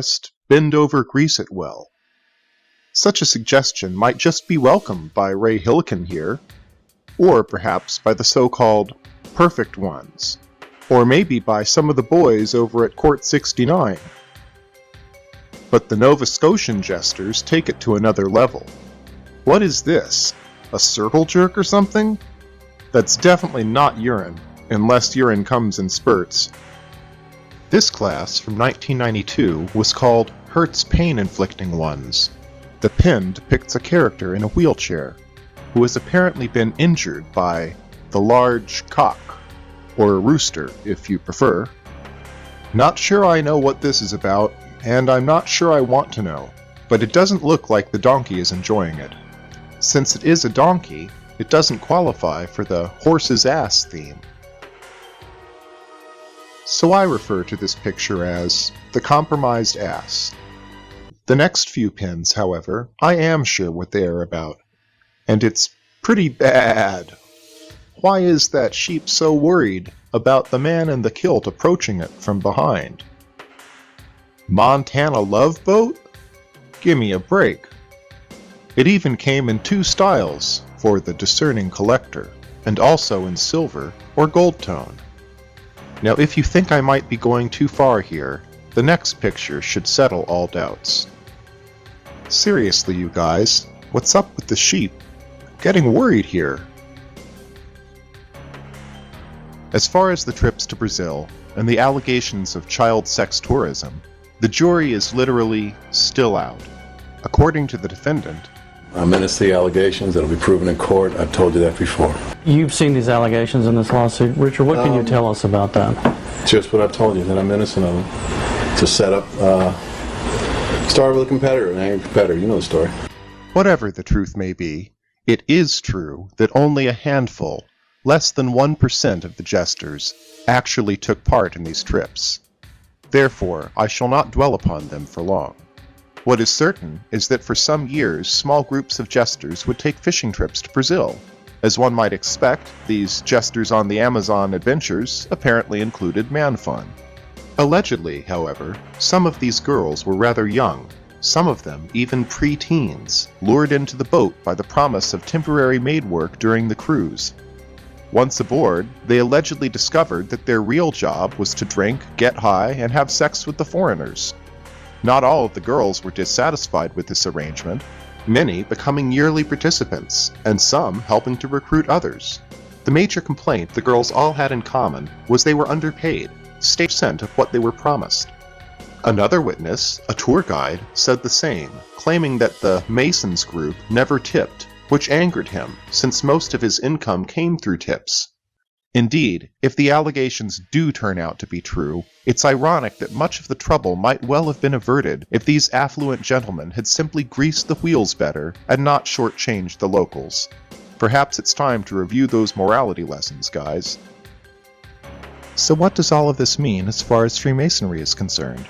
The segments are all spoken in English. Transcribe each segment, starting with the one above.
Just bend over, grease it well. Such a suggestion might just be welcomed by Ray Hillikin here, or perhaps by the so-called perfect ones, or maybe by some of the boys over at Court 69. But the Nova Scotian jesters take it to another level. What is this? A circle jerk or something? That's definitely not urine, unless urine comes in spurts. This class from 1992 was called Hurt's Pain-Inflicting Ones. The pin depicts a character in a wheelchair who has apparently been injured by the large cock, or rooster if you prefer. Not sure I know what this is about, and I'm not sure I want to know, but it doesn't look like the donkey is enjoying it. Since it is a donkey, it doesn't qualify for the horse's ass theme. So I refer to this picture as the compromised ass. The next few pins, however, I am sure what they are about, and it's pretty bad. Why is that sheep so worried about the man in the kilt approaching it from behind? Montana Love Boat? Gimme a break. It even came in 2 styles for the discerning collector, and also in silver or gold tone. Now if you think I might be going too far here, the next picture should settle all doubts. Seriously, you guys, what's up with the sheep? I'm getting worried here. As far as the trips to Brazil and the allegations of child sex tourism, the jury is literally still out. According to the defendant, I menace the allegations that'll be proven in court. I've told you that before. You've seen these allegations in this lawsuit. Richard, what can you tell us about that? Just what I've told you, that I'm innocent of them. To set up, start with a competitor, an angry competitor. You know the story. Whatever the truth may be, it is true that only a handful, less than 1% of the jesters, actually took part in these trips. Therefore, I shall not dwell upon them for long. What is certain is that for some years, small groups of jesters would take fishing trips to Brazil. As one might expect, these jesters on the Amazon adventures apparently included man fun. Allegedly, however, some of these girls were rather young, some of them even pre-teens, lured into the boat by the promise of temporary maid work during the cruise. Once aboard, they allegedly discovered that their real job was to drink, get high, and have sex with the foreigners. Not all of the girls were dissatisfied with this arrangement, many becoming yearly participants, and some helping to recruit others. The major complaint the girls all had in common was they were underpaid, 60% of what they were promised. Another witness, a tour guide, said the same, claiming that the Masons group never tipped, which angered him, since most of his income came through tips. Indeed, if the allegations do turn out to be true, it's ironic that much of the trouble might well have been averted if these affluent gentlemen had simply greased the wheels better and not shortchanged the locals. Perhaps it's time to review those morality lessons, guys. So what does all of this mean as far as Freemasonry is concerned?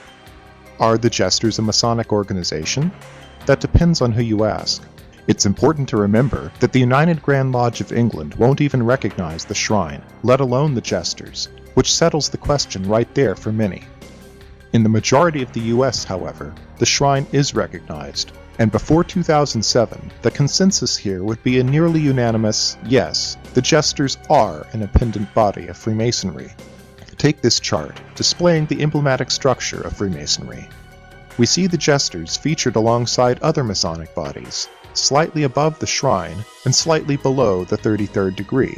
Are the Jesters a Masonic organization? That depends on who you ask. It's important to remember that the United Grand Lodge of England won't even recognize the shrine, let alone the Jesters, which settles the question right there for many. In the majority of the US, however, the shrine is recognized, and before 2007, the consensus here would be a nearly unanimous, yes, the Jesters are an independent body of Freemasonry. Take this chart, displaying the emblematic structure of Freemasonry. We see the Jesters featured alongside other Masonic bodies, slightly above the shrine and slightly below the 33rd degree.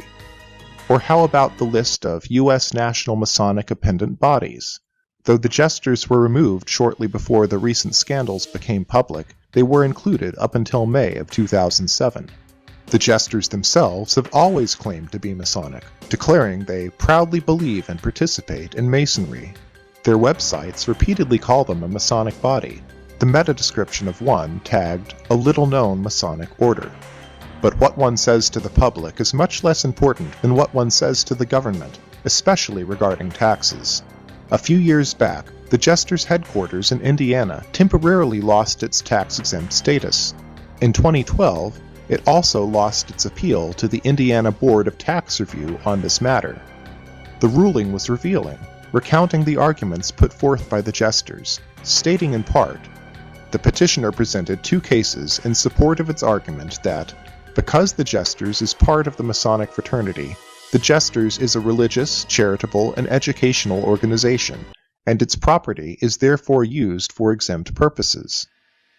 Or how about the list of U.S. National Masonic appendant bodies? Though the Jesters were removed shortly before the recent scandals became public, they were included up until May of 2007. The Jesters themselves have always claimed to be Masonic, declaring they proudly believe and participate in Masonry. Their websites repeatedly call them a Masonic body, the meta-description of one tagged a little-known Masonic order. But what one says to the public is much less important than what one says to the government, especially regarding taxes. A few years back, the Jesters' headquarters in Indiana temporarily lost its tax-exempt status. In 2012, it also lost its appeal to the Indiana Board of Tax Review on this matter. The ruling was revealing, recounting the arguments put forth by the Jesters, stating in part, the petitioner presented two cases in support of its argument that, because the Jesters is part of the Masonic fraternity, the Jesters is a religious, charitable, and educational organization, and its property is therefore used for exempt purposes.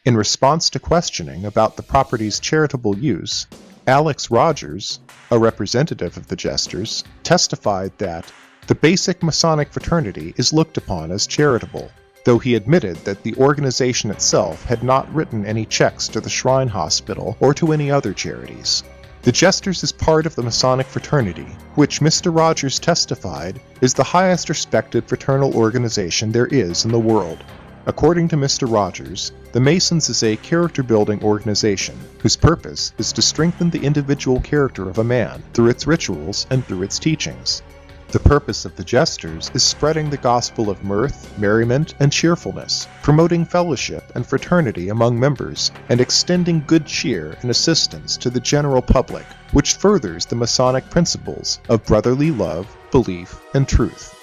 In response to questioning about the property's charitable use, Alex Rogers, a representative of the Jesters, testified that the basic Masonic fraternity is looked upon as charitable, though he admitted that the organization itself had not written any checks to the Shrine Hospital or to any other charities. The Jesters is part of the Masonic fraternity, which Mr. Rogers testified is the highest respected fraternal organization there is in the world. According to Mr. Rogers, the Masons is a character-building organization whose purpose is to strengthen the individual character of a man through its rituals and through its teachings. The purpose of the Jesters is spreading the gospel of mirth, merriment, and cheerfulness, promoting fellowship and fraternity among members, and extending good cheer and assistance to the general public, which furthers the Masonic principles of brotherly love, belief, and truth.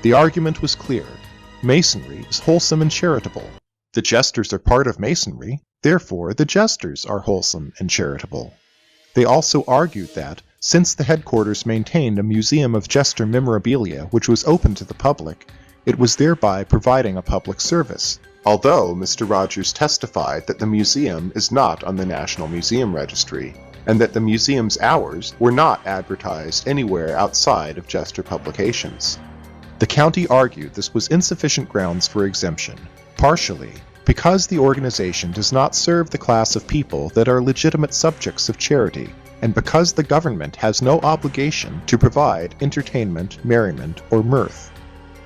The argument was clear. Masonry is wholesome and charitable. The Jesters are part of Masonry, therefore the Jesters are wholesome and charitable. They also argued that, since the headquarters maintained a museum of Jester memorabilia which was open to the public, it was thereby providing a public service, although Mr. Rogers testified that the museum is not on the National Museum Registry, and that the museum's hours were not advertised anywhere outside of Jester publications. The county argued this was insufficient grounds for exemption, partially because the organization does not serve the class of people that are legitimate subjects of charity, and because the government has no obligation to provide entertainment, merriment, or mirth.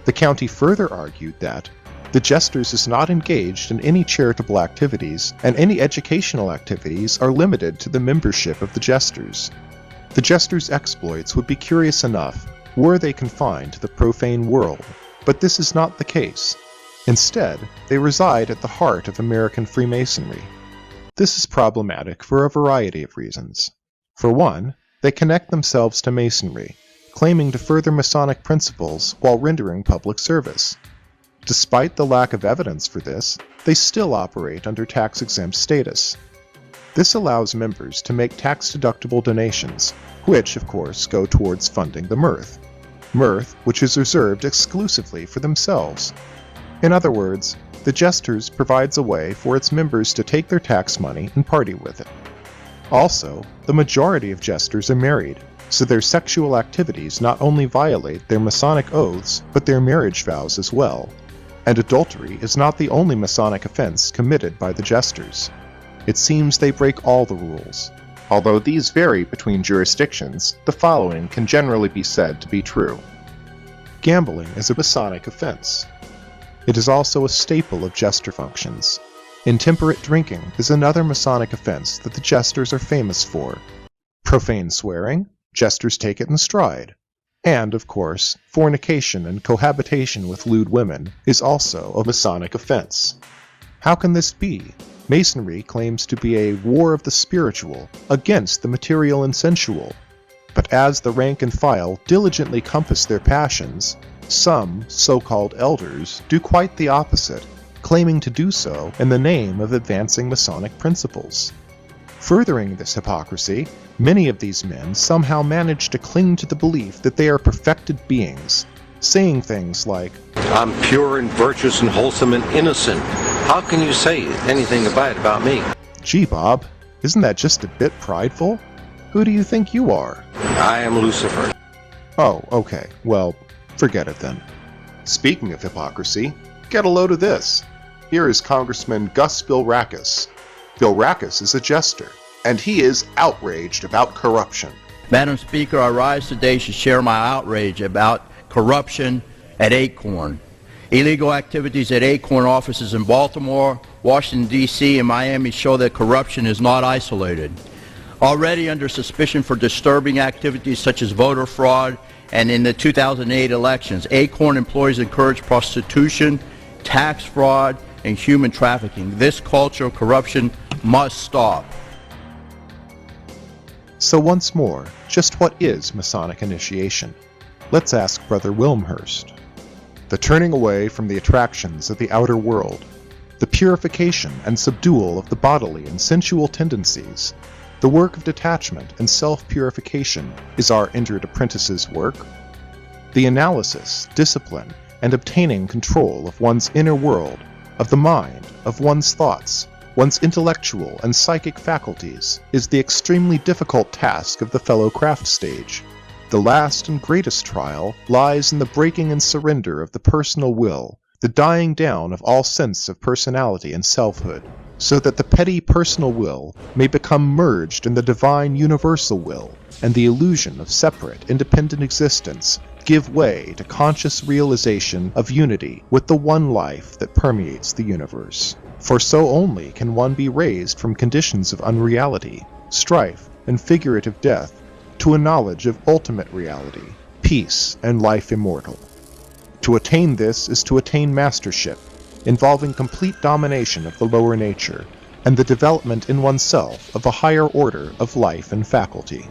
The county further argued that the Jesters is not engaged in any charitable activities, and any educational activities are limited to the membership of the Jesters. The Jesters' exploits would be curious enough were they confined to the profane world, but this is not the case. Instead, they reside at the heart of American Freemasonry. This is problematic for a variety of reasons. For one, they connect themselves to Masonry, claiming to further Masonic principles while rendering public service. Despite the lack of evidence for this, they still operate under tax-exempt status. This allows members to make tax-deductible donations, which, of course, go towards funding the mirth. Mirth which is reserved exclusively for themselves. In other words, the Jesters provides a way for its members to take their tax money and party with it. Also, the majority of Jesters are married, so their sexual activities not only violate their Masonic oaths, but their marriage vows as well. And adultery is not the only Masonic offense committed by the Jesters. It seems they break all the rules. Although these vary between jurisdictions, the following can generally be said to be true. Gambling is a Masonic offense. It is also a staple of Jester functions. Intemperate drinking is another Masonic offense that the Jesters are famous for. Profane swearing, Jesters take it in stride. And, of course, fornication and cohabitation with lewd women is also a Masonic offense. How can this be? Masonry claims to be a war of the spiritual against the material and sensual. But as the rank and file diligently compass their passions, some so-called elders do quite the opposite, claiming to do so in the name of advancing Masonic principles. Furthering this hypocrisy, many of these men somehow manage to cling to the belief that they are perfected beings, saying things like, "I'm pure and virtuous and wholesome and innocent. How can you say anything bad about me?" "Gee, Bob, isn't that just a bit prideful? Who do you think you are?" "I am Lucifer." Oh, okay, well, forget it then. Speaking of hypocrisy, get a load of this. Here is Congressman Gus Bilrakis. Bilrakis is a Jester, and he is outraged about corruption. Madam Speaker, I rise today to share my outrage about corruption at Acorn. Illegal activities at Acorn offices in Baltimore, Washington, D.C., and Miami show that corruption is not isolated. Already under suspicion for disturbing activities such as voter fraud and in the 2008 elections, Acorn employees encourage prostitution, tax fraud, and human trafficking. This culture of corruption must stop. So once more, just what is Masonic initiation? Let's ask Brother Wilmhurst. the turning away from the attractions of the outer world, the purification and subdual of the bodily and sensual tendencies, the work of detachment and self-purification is our injured apprentice's work. The analysis, discipline, and obtaining control of one's inner world, of the mind, of one's thoughts, one's intellectual and psychic faculties, is the extremely difficult task of the fellow craft stage. The last and greatest trial lies in the breaking and surrender of the personal will, the dying down of all sense of personality and selfhood, so that the petty personal will may become merged in the divine universal will, and the illusion of separate, independent existence give way to conscious realization of unity with the one life that permeates the universe. For so only can one be raised from conditions of unreality, strife, and figurative death to a knowledge of ultimate reality, peace, and life immortal. To attain this is to attain mastership, involving complete domination of the lower nature, and the development in oneself of a higher order of life and faculty.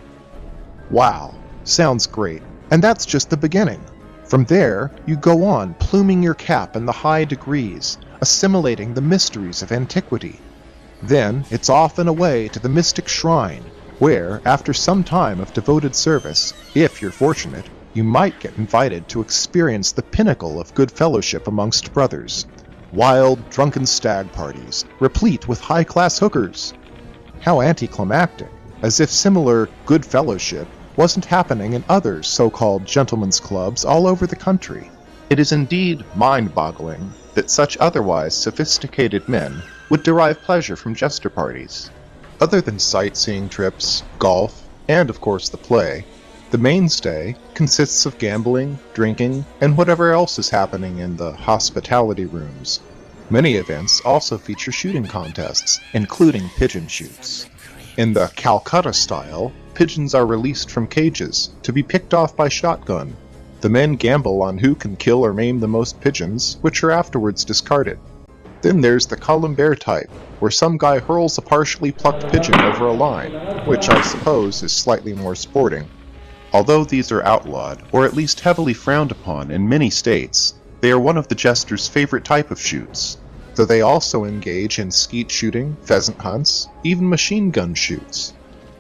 Wow, sounds great, and that's just the beginning. From there, you go on pluming your cap in the high degrees, assimilating the mysteries of antiquity. Then it's off and away to the mystic shrine, where, after some time of devoted service, if you're fortunate, you might get invited to experience the pinnacle of good fellowship amongst brothers. Wild, drunken stag parties, replete with high-class hookers. How anticlimactic, as if similar good fellowship wasn't happening in other so-called gentlemen's clubs all over the country. It is indeed mind-boggling that such otherwise sophisticated men would derive pleasure from jester parties. Other than sightseeing trips, golf, and of course the play, the mainstay consists of gambling, drinking, and whatever else is happening in the hospitality rooms. Many events also feature shooting contests, including pigeon shoots. In the Calcutta style, pigeons are released from cages to be picked off by shotgun. The men gamble on who can kill or maim the most pigeons, which are afterwards discarded. Then there's the Columbaire type, where some guy hurls a partially plucked pigeon over a line, which I suppose is slightly more sporting. Although these are outlawed, or at least heavily frowned upon in many states, they are one of the jester's favorite type of shoots, though they also engage in skeet shooting, pheasant hunts, even machine gun shoots.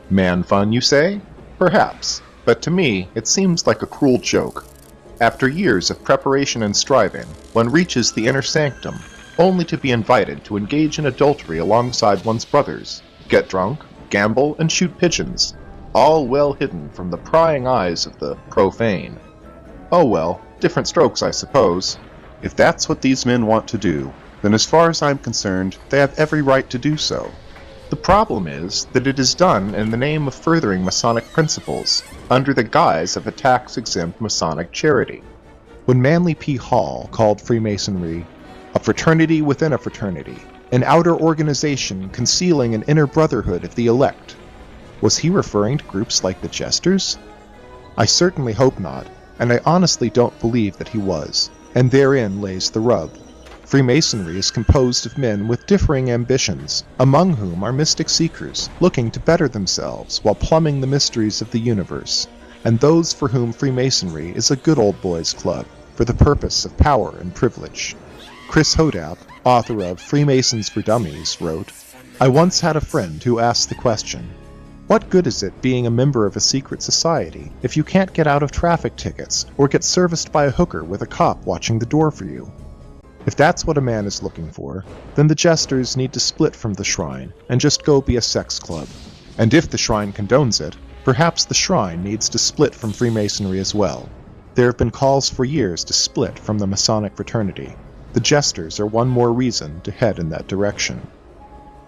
Man fun, you say? Perhaps, but to me it seems like a cruel joke. After years of preparation and striving, one reaches the inner sanctum, only to be invited to engage in adultery alongside one's brothers, get drunk, gamble, and shoot pigeons, all well hidden from the prying eyes of the profane. Oh well, different strokes, I suppose. If that's what these men want to do, then as far as I'm concerned, they have every right to do so. The problem is that it is done in the name of furthering Masonic principles, under the guise of a tax-exempt Masonic charity. When Manly P. Hall called Freemasonry a fraternity within a fraternity, an outer organization concealing an inner brotherhood of the elect, was he referring to groups like the Jesters? I certainly hope not, and I honestly don't believe that he was, and therein lays the rub. Freemasonry is composed of men with differing ambitions, among whom are mystic seekers looking to better themselves while plumbing the mysteries of the universe, and those for whom Freemasonry is a good old boys club for the purpose of power and privilege. Chris Hodap, author of Freemasons for Dummies, wrote, "I once had a friend who asked the question, what good is it being a member of a secret society if you can't get out of traffic tickets or get serviced by a hooker with a cop watching the door for you? If that's what a man is looking for, then the Jesters need to split from the shrine and just go be a sex club. And if the shrine condones it, perhaps the shrine needs to split from Freemasonry as well. There have been calls for years to split from the Masonic fraternity. The Jesters are one more reason to head in that direction."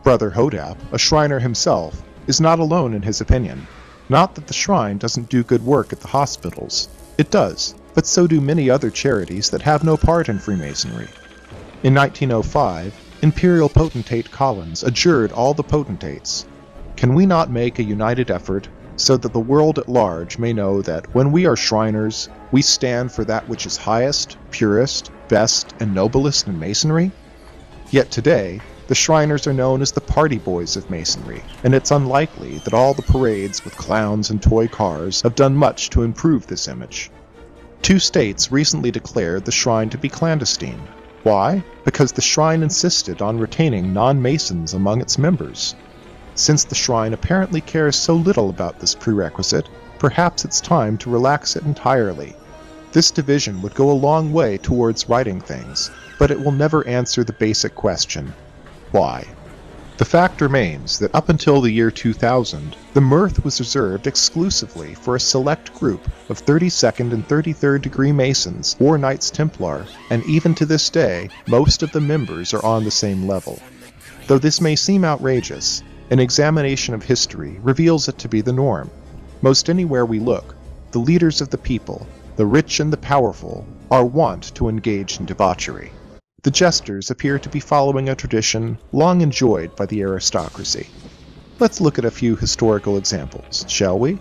Brother Hodap, a Shriner himself, is not alone in his opinion. Not that the shrine doesn't do good work at the hospitals. It does, but so do many other charities that have no part in Freemasonry. In 1905, Imperial Potentate Collins adjured all the potentates, "Can we not make a united effort so that the world at large may know that when we are Shriners, we stand for that which is highest, purest, best, and noblest in Masonry?" Yet today, the Shriners are known as the party boys of Masonry, and it's unlikely that all the parades with clowns and toy cars have done much to improve this image. 2 states recently declared the shrine to be clandestine. Why? Because the shrine insisted on retaining non-Masons among its members. Since the shrine apparently cares so little about this prerequisite, perhaps it's time to relax it entirely. This division would go a long way towards righting things, but it will never answer the basic question: why? The fact remains that up until the year 2000, the mirth was reserved exclusively for a select group of 32nd and 33rd degree Masons or Knights Templar, and even to this day, most of the members are on the same level. Though this may seem outrageous, an examination of history reveals it to be the norm. Most anywhere we look, the leaders of the people, the rich and the powerful, are wont to engage in debauchery. The Jesters appear to be following a tradition long enjoyed by the aristocracy. Let's look at a few historical examples, shall we?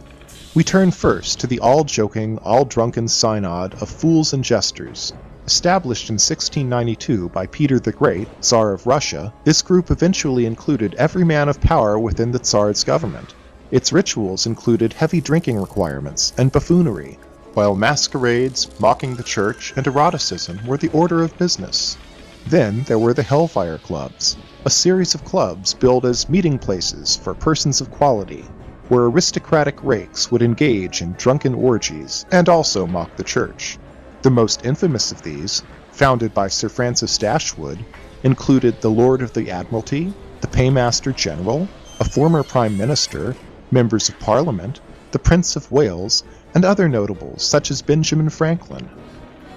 We turn first to the all-joking, all-drunken synod of fools and jesters. Established in 1692 by Peter the Great, Tsar of Russia, this group eventually included every man of power within the Tsar's government. Its rituals included heavy drinking requirements and buffoonery, while masquerades, mocking the church, and eroticism were the order of business. Then there were the Hellfire Clubs, a series of clubs billed as meeting places for persons of quality, where aristocratic rakes would engage in drunken orgies and also mock the church. The most infamous of these, founded by Sir Francis Dashwood, included the Lord of the Admiralty, the Paymaster General, a former Prime Minister, members of Parliament, the Prince of Wales, and other notables such as Benjamin Franklin.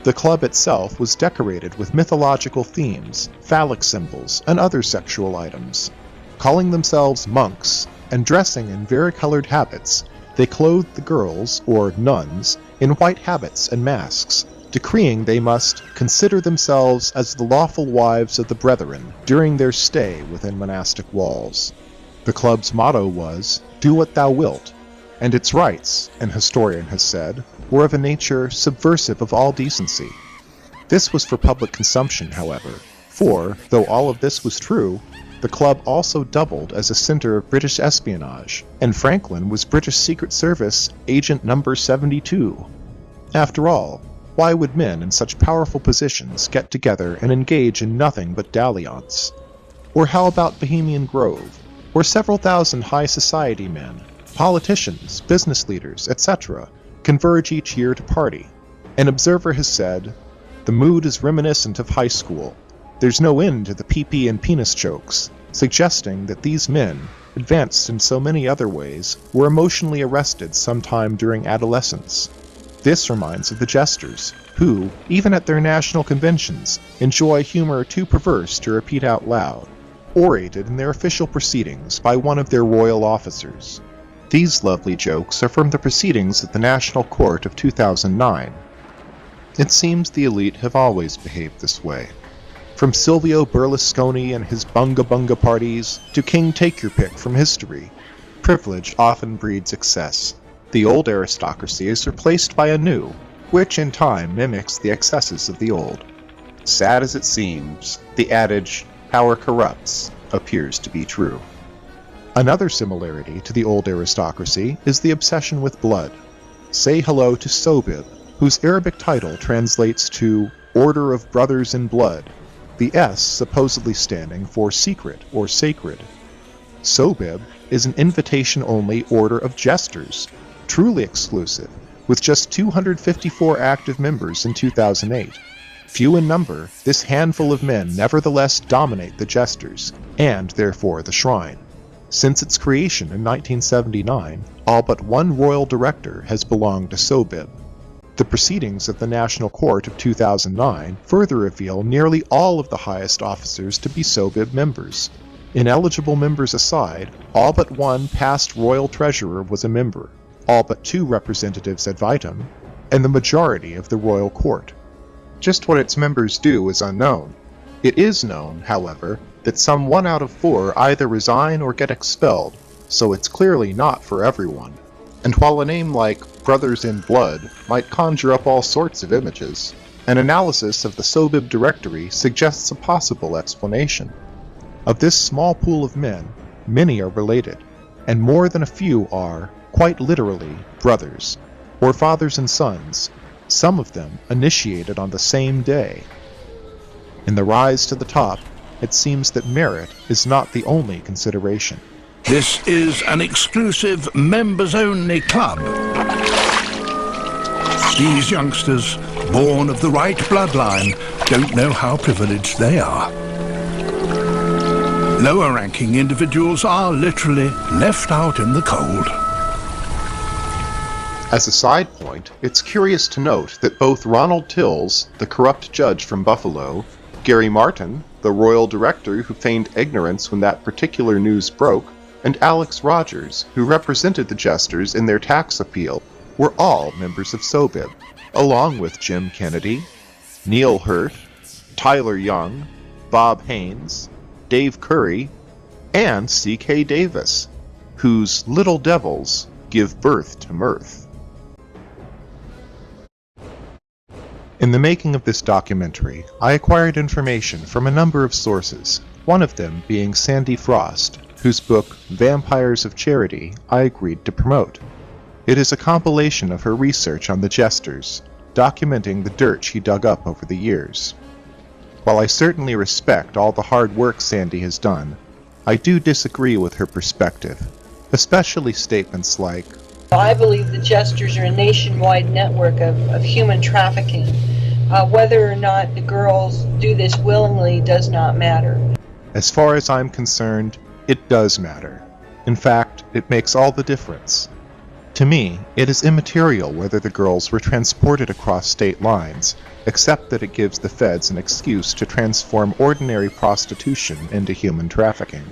The club itself was decorated with mythological themes, phallic symbols, and other sexual items. Calling themselves monks and dressing in varicolored habits, they clothed the girls, or nuns, in white habits and masks, decreeing they must consider themselves as the lawful wives of the brethren during their stay within monastic walls. The club's motto was, "Do what thou wilt," and its rites, an historian has said, were of a nature subversive of all decency. This was for public consumption, however, for, though all of this was true, the club also doubled as a center of British espionage, and Franklin was British Secret Service Agent Number 72. After all, why would men in such powerful positions get together and engage in nothing but dalliance? Or how about Bohemian Grove, where several thousand high society men, politicians, business leaders, etc., converge each year to party? An observer has said, "The mood is reminiscent of high school. There's no end to the pee-pee and penis jokes," suggesting that these men, advanced in so many other ways, were emotionally arrested sometime during adolescence. This reminds of the Jesters, who, even at their national conventions, enjoy humor too perverse to repeat out loud, orated in their official proceedings by one of their royal officers. These lovely jokes are from the proceedings of the National Court of 2009. It seems the elite have always behaved this way. From Silvio Berlusconi and his bunga-bunga parties to King Take-Your-Pick from history, privilege often breeds excess. The old aristocracy is replaced by a new, which in time mimics the excesses of the old. Sad as it seems, the adage, "power corrupts," appears to be true. Another similarity to the old aristocracy is the obsession with blood. Say hello to Sobib, whose Arabic title translates to Order of Brothers in Blood, the S supposedly standing for secret or sacred. Sobib is an invitation-only order of jesters, truly exclusive, with just 254 active members in 2008. Few in number, this handful of men nevertheless dominate the Jesters, and therefore the shrine. Since its creation in 1979, all but one royal director has belonged to Sobib. The proceedings of the National Court of 2009 further reveal nearly all of the highest officers to be Sobib members. Ineligible members aside, all but one past royal treasurer was a member, all but 2 representatives ad vitam, and the majority of the royal court. Just what its members do is unknown. It is known, however, that some 1 out of 4 either resign or get expelled, so it's clearly not for everyone. And while a name like Brothers in Blood might conjure up all sorts of images, an analysis of the Sobib directory suggests a possible explanation. Of this small pool of men, many are related, and more than a few are, quite literally, brothers, or fathers and sons, some of them initiated on the same day. In the rise to the top, it seems that merit is not the only consideration. This is an exclusive members-only club. These youngsters, born of the right bloodline, don't know how privileged they are. Lower-ranking individuals are literally left out in the cold. As a side point, it's curious to note that both Ronald Tills, the corrupt judge from Buffalo, Gary Martin, the royal director who feigned ignorance when that particular news broke, and Alex Rogers, who represented the Jesters in their tax appeal, were all members of SOBIB, along with Jim Kennedy, Neil Hurt, Tyler Young, Bob Haynes, Dave Curry, and C.K. Davis, whose little devils give birth to mirth. In the making of this documentary, I acquired information from a number of sources, one of them being Sandy Frost, whose book, Vampires of Charity, I agreed to promote. It is a compilation of her research on the Jesters, documenting the dirt she dug up over the years. While I certainly respect all the hard work Sandy has done, I do disagree with her perspective, especially statements like, I believe the Jesters are a nationwide network of human trafficking. Whether or not the girls do this willingly does not matter. As far as I'm concerned, it does matter. In fact, it makes all the difference. To me, it is immaterial whether the girls were transported across state lines, except that it gives the feds an excuse to transform ordinary prostitution into human trafficking.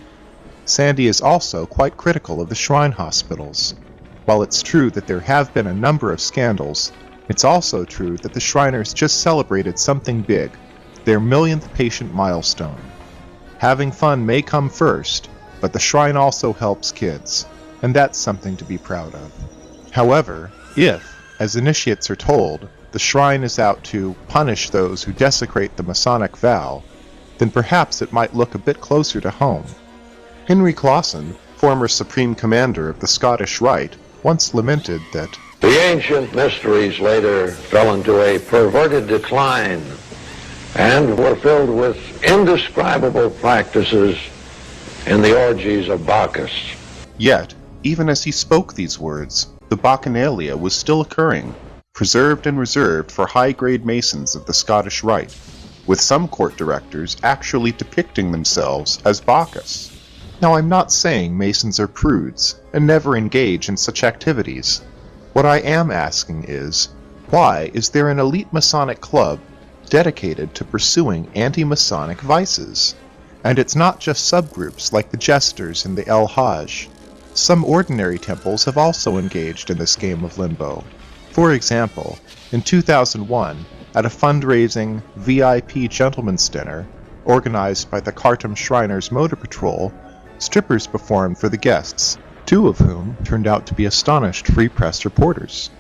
Sandy is also quite critical of the shrine hospitals. While it's true that there have been a number of scandals, it's also true that the Shriners just celebrated something big, their millionth patient milestone. Having fun may come first, but the shrine also helps kids, and that's something to be proud of. However, if, as initiates are told, the shrine is out to punish those who desecrate the Masonic vow, then perhaps it might look a bit closer to home. Henry Clausen, former Supreme Commander of the Scottish Rite, once lamented that the ancient mysteries later fell into a perverted decline and were filled with indescribable practices in the orgies of Bacchus. Yet, even as he spoke these words, the Bacchanalia was still occurring, preserved and reserved for high-grade Masons of the Scottish Rite, with some court directors actually depicting themselves as Bacchus. Now, I'm not saying Masons are prudes and never engage in such activities. What I am asking is, why is there an elite Masonic club dedicated to pursuing anti-Masonic vices? And it's not just subgroups like the Jesters and the El Hajj. Some ordinary temples have also engaged in this game of limbo. For example, in 2001, at a fundraising VIP gentleman's dinner organized by the Khartoum Shriners Motor Patrol, strippers performed for the guests, two of whom turned out to be astonished Free Press reporters.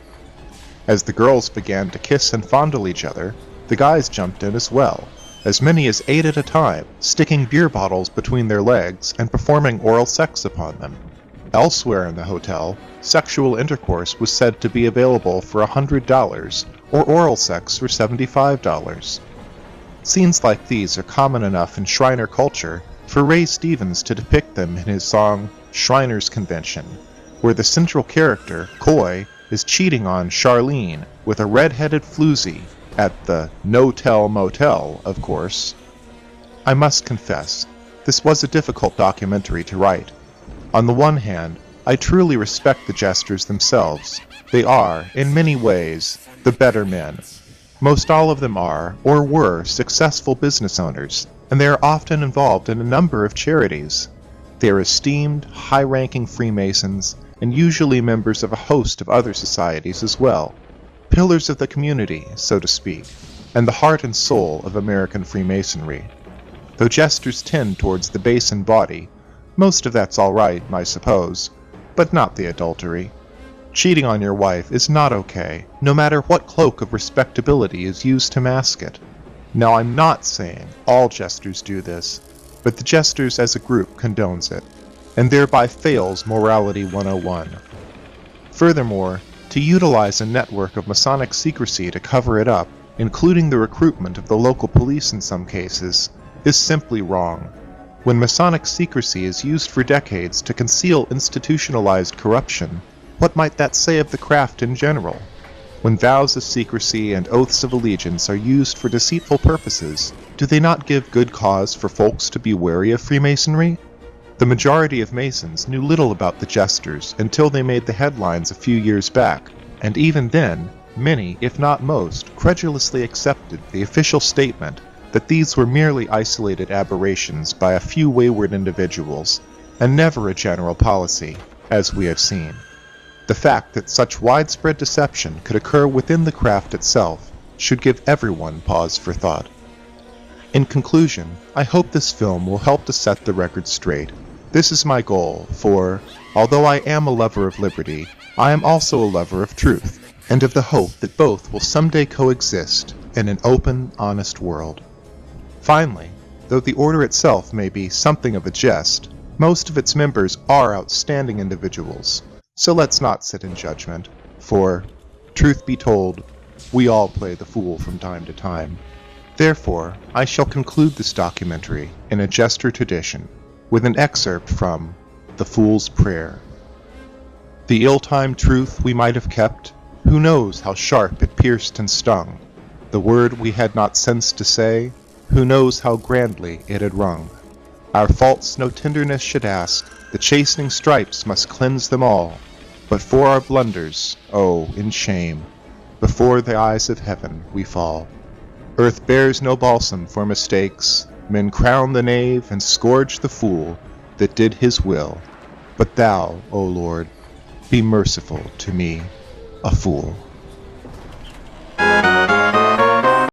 As the girls began to kiss and fondle each other, the guys jumped in as well, as many as 8 at a time, sticking beer bottles between their legs and performing oral sex upon them. Elsewhere in the hotel, sexual intercourse was said to be available for $100, or oral sex for $75. Scenes like these are common enough in Shriner culture for Ray Stevens to depict them in his song Shriners Convention, where the central character, Coy, is cheating on Charlene with a red-headed floozy at the No-Tell Motel, of course. I must confess, this was a difficult documentary to write. On the one hand, I truly respect the Jesters themselves. They are, in many ways, the better men. Most all of them are, or were, successful business owners, and they are often involved in a number of charities. They are esteemed, high-ranking Freemasons, and usually members of a host of other societies as well. Pillars of the community, so to speak, and the heart and soul of American Freemasonry. Though Jesters tend towards the base and body, most of that's all right, I suppose, but not the adultery. Cheating on your wife is not okay, no matter what cloak of respectability is used to mask it. Now, I'm not saying all Jesters do this, but the Jesters as a group condones it, and thereby fails Morality 101. Furthermore, To utilize a network of Masonic secrecy to cover it up, including the recruitment of the local police in some cases, is simply wrong. When Masonic secrecy is used for decades to conceal institutionalized corruption, what might that say of the craft in general? When vows of secrecy and oaths of allegiance are used for deceitful purposes, do they not give good cause for folks to be wary of Freemasonry? The majority of Masons knew little about the Jesters until they made the headlines a few years back, and even then, many, if not most, credulously accepted the official statement that these were merely isolated aberrations by a few wayward individuals, and never a general policy, as we have seen. The fact that such widespread deception could occur within the craft itself should give everyone pause for thought. In conclusion, I hope this film will help to set the record straight. This is my goal, for, although I am a lover of liberty, I am also a lover of truth, and of the hope that both will someday coexist in an open, honest world. Finally, though the order itself may be something of a jest, most of its members are outstanding individuals. So let's not sit in judgment, for, truth be told, we all play the fool from time to time. Therefore, I shall conclude this documentary in a Jester tradition, with an excerpt from The Fool's Prayer. The ill-timed truth we might have kept, who knows how sharp it pierced and stung? The word we had not sense to say, who knows how grandly it had rung? Our faults no tenderness should ask, the chastening stripes must cleanse them all, but for our blunders, oh, in shame, before the eyes of heaven we fall. Earth bears no balsam for mistakes, men crown the knave and scourge the fool that did his will, but thou, O Lord, be merciful to me, a fool.